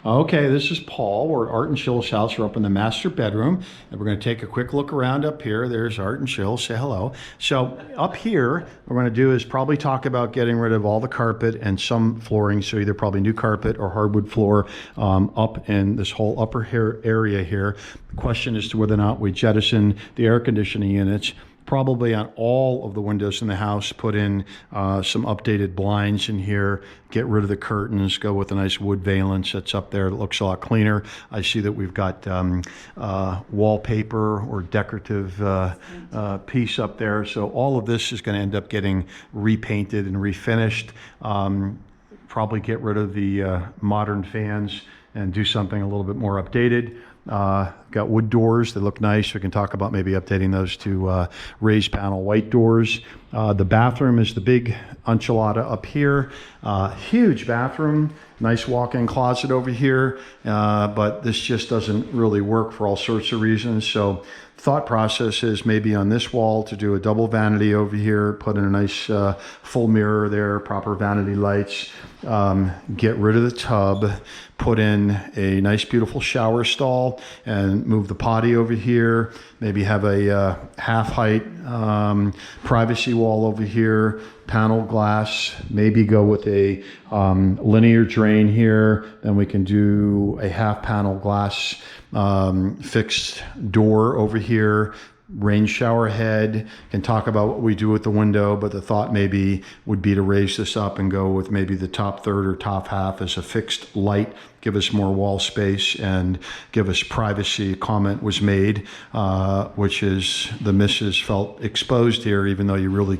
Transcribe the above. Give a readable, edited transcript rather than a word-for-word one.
Okay, this is Paul. We're at Art and Chill's house. We're up in the master bedroom, and we're going to take a quick look around up here. There's Art and Chill. Say hello. So up here, what we're going to do is probably talk about getting rid of all the carpet and some flooring. So either probably new carpet or hardwood floor up in this whole upper area here. The question is to whether or not we jettison the air conditioning units. Probably on all of the windows in the house, put in some updated blinds in here, get rid of the curtains, go with a nice wood valance that's up there. It looks a lot cleaner. I see that we've got wallpaper or decorative piece up there. So all of this is going to end up getting repainted and refinished. Probably get rid of the modern fans and do something a little bit more updated. Got wood doors that look nice. We can talk about maybe updating those to raised panel white doors. The bathroom is the big enchilada up here. Huge bathroom, nice walk-in closet over here, but this just doesn't really work for all sorts of reasons. So thought process is maybe on this wall to do a double vanity over here, put in a nice full mirror there, proper vanity lights, get rid of the tub, put in a nice beautiful shower stall, and move the potty over here, maybe have a half height privacy wall over here, panel glass, maybe go with a linear drain here, then we can do a half panel glass fixed door over here, rain shower head. Can talk about what we do with the window, but the thought maybe would be to raise this up and go with maybe the top third or top half as a fixed light, give us more wall space and give us privacy. A comment was made, which is the missus felt exposed here, even though you really